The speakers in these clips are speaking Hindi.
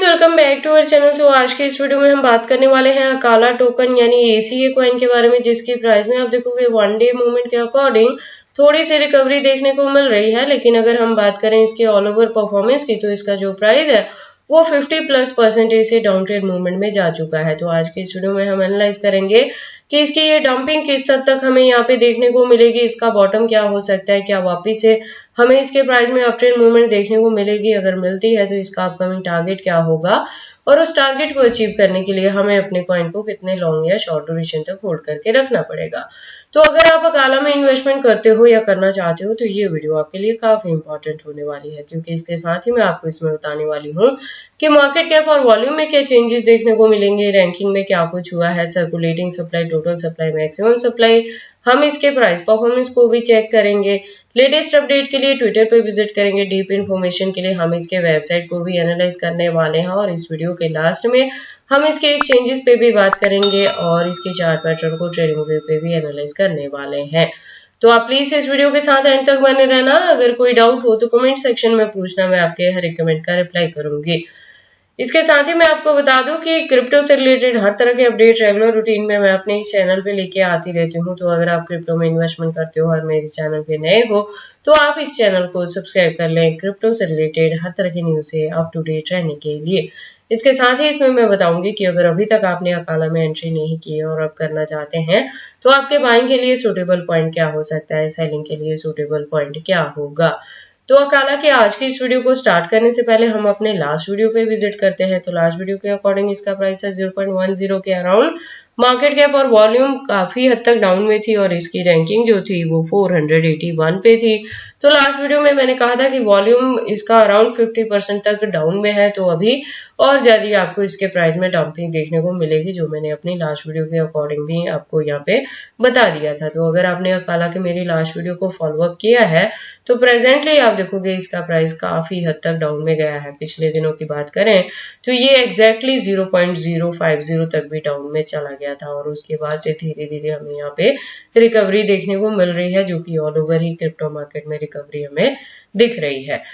Welcome back to our channel. तो आज के इस वीडियो में हम बात करने वाले हैं अकाला टोकन यानी ACA कॉइन के बारे में, जिसकी प्राइस में आप देखोगे वन डे मूवमेंट के अकॉर्डिंग थोड़ी सी रिकवरी देखने को मिल रही है। लेकिन अगर हम बात करें इसके ऑल ओवर परफॉर्मेंस की, तो इसका जो प्राइस है वो 50+% से डाउन ट्रेड मूवमेंट में जा चुका है। तो आज के इस वीडियो में हम एनालाइज करेंगे कि इसकी ये डंपिंग किस हद तक हमें यहाँ पे देखने को मिलेगी, इसका बॉटम क्या हो सकता है, क्या वापिस से हमें इसके प्राइस में अपट्रेंड मूवमेंट देखने को मिलेगी, अगर मिलती है तो इसका अपकमिंग टारगेट क्या होगा और उस टारगेट को अचीव करने के लिए हमें अपने कॉइन को कितने लॉन्ग या शॉर्ट ड्यूरेशन तक होल्ड करके रखना पड़ेगा। तो अगर आप अकाला में इन्वेस्टमेंट करते हो या करना चाहते हो तो ये वीडियो आपके लिए काफी इंपॉर्टेंट होने वाली है, क्योंकि इसके साथ ही मैं आपको इसमें बताने वाली हूँ कि मार्केट कैप और वॉल्यूम में क्या चेंजेस देखने को मिलेंगे, रैंकिंग में क्या कुछ हुआ है, circulating supply, total supply, maximum supply, हम इसके प्राइस परफॉर्मेंस को भी चेक करेंगे। लेटेस्ट अपडेट के लिए ट्विटर पे विजिट करेंगे, डीप इन्फॉर्मेशन के लिए हम इसके वेबसाइट को भी एनालाइज करने वाले हैं और इस वीडियो के लास्ट में हम इसके एक्सचेंजेस पे भी बात करेंगे और इसके चार्ट पैटर्न को ट्रेडिंग व्यू पे भी एनालाइज करने वाले हैं। तो आप प्लीज इस वीडियो के साथ एंड तक बने रहना। अगर कोई डाउट हो तो कमेंट सेक्शन में पूछना, मैं आपके हर एक कमेंट का रिप्लाई करूंगी। इसके साथ ही मैं आपको बता दूं कि क्रिप्टो से रिलेटेड हर तरह के अपडेट रेगुलर रूटीन में मैं अपने इस चैनल पे लेके आती रहती हूं। तो अगर आप क्रिप्टो में इन्वेस्टमेंट करते हो और मेरे चैनल पे नए हो तो आप इस चैनल को सब्सक्राइब कर लें क्रिप्टो से रिलेटेड हर तरह की न्यूज से अप टू डेट रहने के लिए। इसके साथ ही इसमें मैं बताऊंगी कि अगर अभी तक आपने अकाला में एंट्री नहीं की है और अब करना चाहते हैं तो आपके बाइंग के लिए सूटेबल पॉइंट क्या हो सकता है, सेलिंग के लिए सूटेबल पॉइंट क्या होगा। तो अकाला के आज की इस वीडियो को स्टार्ट करने से पहले हम अपने लास्ट वीडियो पे विजिट करते हैं। तो लास्ट वीडियो के अकॉर्डिंग इसका प्राइस था 0.10 के अराउंड। मार्केट कैप और वॉल्यूम काफी हद तक डाउन में थी और इसकी रैंकिंग जो थी वो 481 पे थी। तो लास्ट वीडियो में मैंने कहा था कि वॉल्यूम इसका अराउंड 50% तक डाउन में है, तो अभी और ज्यादा आपको इसके प्राइस में डंपिंग देखने को मिलेगी, जो मैंने अपनी लास्ट वीडियो के अकॉर्डिंग भी आपको यहाँ पे बता दिया था। तो अगर आपने अकाला के मेरी लास्ट वीडियो को फॉलोअप किया है तो प्रेजेंटली आप देखोगे इसका प्राइस काफी हद तक डाउन में गया है। पिछले दिनों की बात करें तो ये एग्जैक्टली 0.050 तक भी डाउन में चला गया था और उसके बाद से धीरे धीरे हमें यहाँ पे रिकवरी देखने को मिल रही है, जो कि ऑल ओवर ही क्रिप्टो मार्केट में रिकवरी हमें दिख रही है।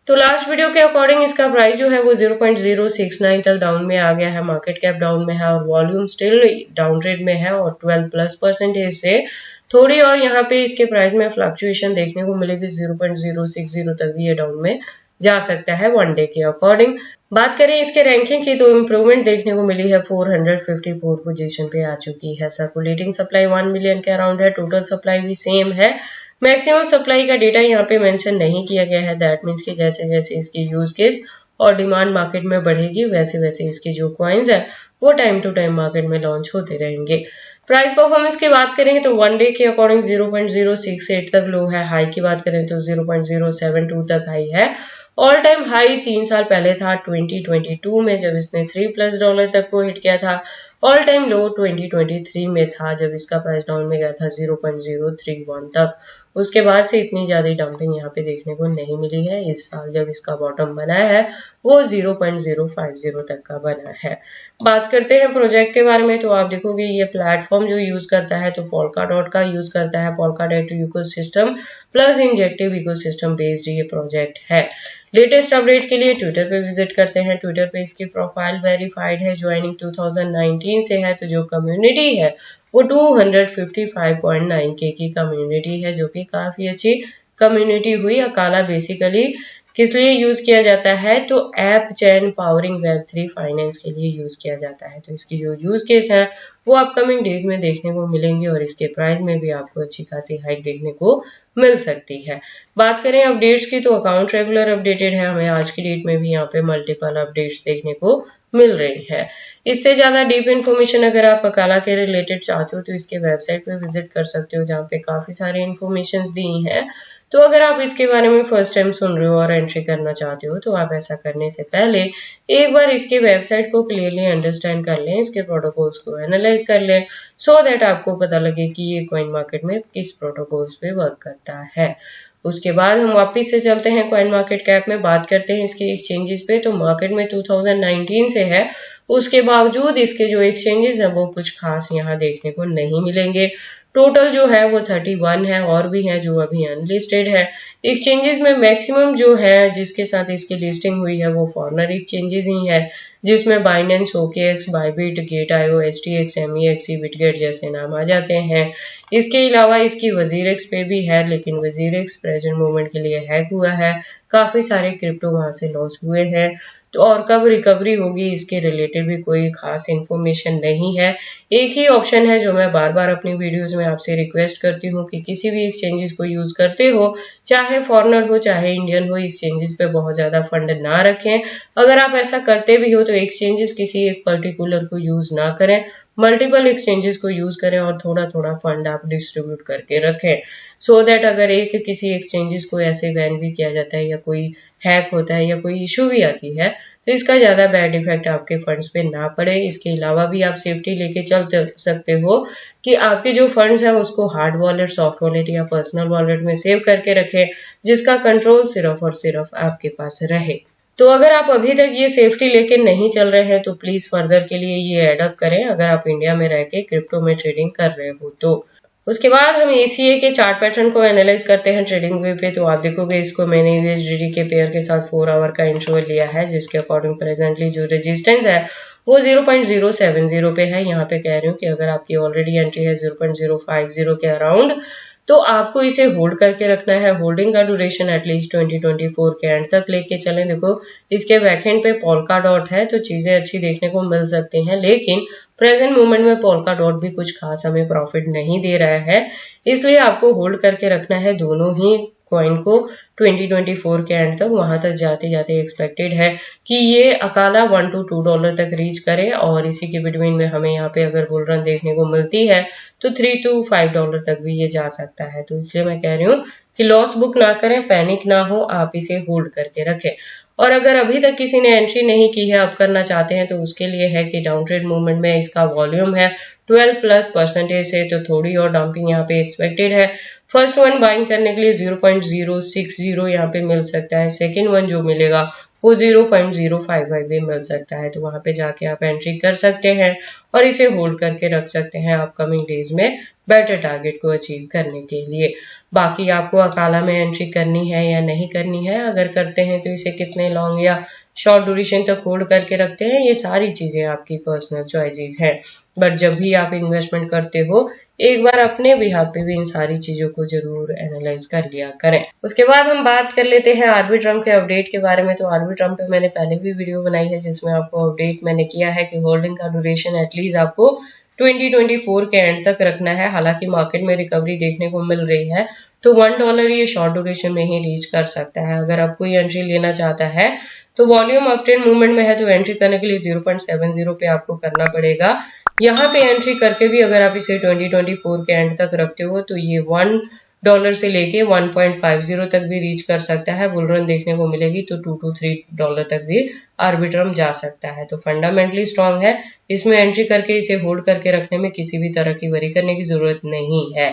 तो लास्ट वीडियो के अकॉर्डिंग इसका प्राइस जो है वो 0.069 तक डाउन में आ गया है, मार्केट कैप डाउन में है और वॉल्यूम स्टिल डाउन ट्रेड में है और 12+% से थोड़ी और यहाँ पे इसके प्राइस में फ्लक्चुएशन देखने को मिलेगी। 0.060 तक भी ये डाउन में जा सकता है वन डे के अकॉर्डिंग। बात करें इसके रैंकिंग की तो इम्प्रूवमेंट देखने को मिली है, 454 पोजीशन पे आ चुकी है। सर्कुलेटिंग सप्लाई 1 मिलियन के अराउंड है, टोटल सप्लाई भी सेम है। मैक्सिमम सप्लाई का डेटा यहाँ पे मेंशन नहीं किया गया है। दैट मीन्स कि जैसे जैसे इसकी यूज केस और डिमांड मार्केट में बढ़ेगी वैसे वैसे इसके जो कॉइन्स है वो टाइम टू टाइम मार्केट में लॉन्च होते रहेंगे। प्राइस परफॉर्मेंस की बात करेंगे तो वन डे के अकॉर्डिंग 0.068 तक लो है, हाई की बात करें तो 0.072 तक हाई है। ऑल टाइम हाई 3 साल पहले था 2022 में, जब इसने $3+ तक को हिट किया था। ऑल टाइम लो 2023 में था जब इसका प्राइस डाउन में गया था 0.031 तक। उसके बाद से इतनी ज्यादा डंपिंग यहाँ पे देखने को नहीं मिली है। इस साल जब इसका बॉटम बना है वो 0.050 तक का बना है। बात करते हैं प्रोजेक्ट के बारे में तो आप देखोगे ये प्लेटफॉर्म जो यूज करता है तो पोल्काडॉट का यूज करता है। Polkadot ecosystem plus injective ecosystem based ये प्रोजेक्ट है। लेटेस्ट अपडेट के लिए ट्विटर पे विजिट करते हैं। ट्विटर पे इसकी प्रोफाइल वेरीफाइड है, ज्वाइनिंग 2019 से है। तो जो कम्युनिटी है वो 255.9K की कम्युनिटी है, जो कि काफी अच्छी कम्युनिटी हुई। अकाला बेसिकली किस लिए यूज किया जाता है तो ऐप चैन पावरिंग वेब3 फाइनेंस के लिए यूज किया जाता है। तो इसकी जो यूज केस है वो अपकमिंग डेज में देखने को मिलेंगे और इसके प्राइस में भी आपको अच्छी खासी हाइक देखने को मिल सकती है। बात करें अपडेट्स की तो अकाउंट रेगुलर अपडेटेड है, हमें आज की डेट में भी यहाँ पे मल्टीपल अपडेट्स देखने को मिल रही है। इससे ज्यादा डीप इन्फॉर्मेशन अगर आप अकाला के रिलेटेड चाहते हो तो इसके वेबसाइट पे विजिट कर सकते हो, जहाँ पे काफी सारी इन्फॉर्मेशन दी हैं। तो अगर आप इसके बारे में फर्स्ट टाइम सुन रहे हो और एंट्री करना चाहते हो तो आप ऐसा करने से पहले एक बार इसके वेबसाइट को क्लियरली अंडरस्टैंड कर लें, इसके प्रोटोकॉल्स को एनालाइज कर लें, सो दैट आपको पता लगे कि ये कॉइन मार्केट में किस प्रोटोकॉल्स पे वर्क करता है। उसके बाद हम वापस से चलते हैं कॉइन मार्केट कैप में, बात करते हैं इसके एक्सचेंजेस पे। तो मार्केट में 2019 से है उसके बावजूद इसके जो एक्सचेंजेस हैं वो कुछ खास यहाँ देखने को नहीं मिलेंगे। टोटल जो है वो 31 है, और भी हैं जो अभी अनलिस्टेड है। एक्सचेंजेस में मैक्सिमम जो है जिसके साथ इसकी लिस्टिंग हुई है वो फॉरेनर एक्सचेंजेस ही है, जिसमें बाइनेंस, OKX, बाइबिट, गेट.io, STX, MEX, बिटगेट जैसे नाम आ जाते हैं। इसके अलावा इसकी वजीरेक्स पे भी है, लेकिन वजीरेक्स प्रेजेंट मोमेंट के लिए हैक हुआ है, काफी सारे क्रिप्टो वहां से लॉस हुए हैं। तो और कब रिकवरी होगी इसके रिलेटेड भी कोई खास इन्फॉर्मेशन नहीं है। एक ही ऑप्शन है जो मैं बार बार अपनी वीडियोस में आपसे रिक्वेस्ट करती हूँ कि किसी भी एक्सचेंजेस को यूज करते हो, चाहे फॉरेनर हो चाहे इंडियन हो, एक्सचेंजेस पे बहुत ज्यादा फंड ना रखें। अगर आप ऐसा करते भी हो तो एक्सचेंजेस किसी एक पर्टिकुलर को यूज ना करें, मल्टीपल एक्सचेंजेस को यूज करें और थोड़ा थोड़ा फंड आप डिस्ट्रीब्यूट करके रखें, सो दैट अगर एक किसी एक्सचेंजेस को ऐसे बैन भी किया जाता है या कोई हैक होता है या कोई इशू भी आती है तो इसका ज्यादा बैड इफेक्ट आपके फंड्स पे ना पड़े। इसके अलावा भी आप सेफ्टी लेके चल सकते हो कि आपके जो फंड्स है उसको हार्ड वॉलेट, सॉफ्ट वॉलेट या पर्सनल वॉलेट में सेव करके रखें, जिसका कंट्रोल सिर्फ और सिर्फ आपके पास रहे। तो अगर आप अभी तक ये सेफ्टी लेके नहीं चल रहे हैं तो प्लीज फर्दर के लिए ये एडअप करें, अगर आप इंडिया में रह के क्रिप्टो में ट्रेडिंग कर रहे हो तो। उसके बाद हम ACA के चार्ट पैटर्न को एनालाइज करते हैं ट्रेडिंग वे पे। तो आप देखोगे इसको मैंने USDT के पेयर के साथ 4 आवर का इंटरवल लिया है, जिसके अकॉर्डिंग प्रेजेंटली जो रेजिस्टेंस है वो 0.070 पे है। यहाँ पे कह रही हूँ कि अगर आपकी ऑलरेडी एंट्री है 0.050 के अराउंड तो आपको इसे होल्ड करके रखना है। होल्डिंग का ड्यूरेशन एटलीस्ट 2024 के एंड तक लेके चलें। देखो इसके बैकएंड पे पोल्का डॉट है तो चीजें अच्छी देखने को मिल सकती हैं, लेकिन प्रेजेंट मोमेंट में पोल्का डॉट भी कुछ खास हमें प्रॉफिट नहीं दे रहा है, इसलिए आपको होल्ड करके रखना है दोनों ही कॉइन को 2024 के एंड तक। वहां तक जाते जाते एक्सपेक्टेड है कि ये अकाला $1 to $2 तक रीच करे, और इसी के बिटवीन में हमें यहाँ पे अगर बुल रन देखने को मिलती है तो $3 to $5 तक भी ये जा सकता है। तो इसलिए मैं कह रही हूँ कि लॉस बुक ना करें, पैनिक ना हो, आप इसे होल्ड करके रखें। और अगर अभी तक किसी ने एंट्री नहीं की है, अब करना चाहते हैं, तो उसके लिए है कि डाउन ट्रेड मूवमेंट में इसका वॉल्यूम है 12+% से, तो थोड़ी और डंपिंग यहाँ पे एक्सपेक्टेड है। फर्स्ट वन बाइंग करने के लिए 0.060 यहाँ पे मिल सकता है, सेकेंड वन जो मिलेगा वो 0.055 भी मिल सकता है। तो वहां पे जाके आप एंट्री कर सकते हैं और इसे होल्ड करके रख सकते हैं अपकमिंग डेज में बेटर टारगेट को अचीव करने के लिए। बाकी आपको अकाला में एंट्री करनी है या नहीं करनी है, अगर करते हैं तो इसे कितने लॉन्ग या शॉर्ट ड्यूरेशन तक होल्ड करके रखते हैं, ये सारी चीजें आपकी पर्सनल चॉइसेस हैं। बट जब भी आप इन्वेस्टमेंट करते हो एक बार अपने बिहाफ पे भी इन सारी चीजों को जरूर एनालाइज कर लिया करें। उसके बाद हम बात कर लेते हैं आर्बिट्रम के अपडेट के बारे में। तो आर्बिट्रम पे मैंने पहले भी वीडियो बनाई है जिसमें आपको अपडेट मैंने किया है कि होल्डिंग का ड्यूरेशन एटलीस्ट आपको 2024 के एंड तक रखना है। हालांकि मार्केट में रिकवरी देखने को मिल रही है तो $1 ये शॉर्ट ड्यूरेशन में ही रीच कर सकता है। अगर आप कोई एंट्री लेना चाहता है तो वॉल्यूम अपट्रेंड मूवमेंट में है तो एंट्री करने के लिए 0.70 पे आपको करना पड़ेगा। यहाँ पे एंट्री करके भी अगर आप इसे 2024 के एंड तक रखते हो तो ये $1 से लेके 1.50 तक भी रीच कर सकता है। बुल रन देखने को मिलेगी तो $2 to $3 तक भी आर्बिट्रम जा सकता है। तो फंडामेंटली स्ट्रांग है, इसमें एंट्री करके इसे होल्ड करके रखने में किसी भी तरह की वरी करने की जरूरत नहीं है।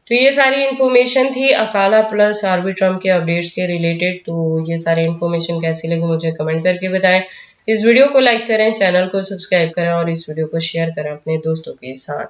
तो ये सारी इन्फॉर्मेशन थी अकाला प्लस आर्बिट्रम के अपडेट्स के रिलेटेड। तो ये सारी इन्फॉर्मेशन कैसी लगी मुझे कमेंट करके बताएं। इस वीडियो को लाइक करें, चैनल को सब्सक्राइब करें और इस वीडियो को शेयर करें अपने दोस्तों के साथ।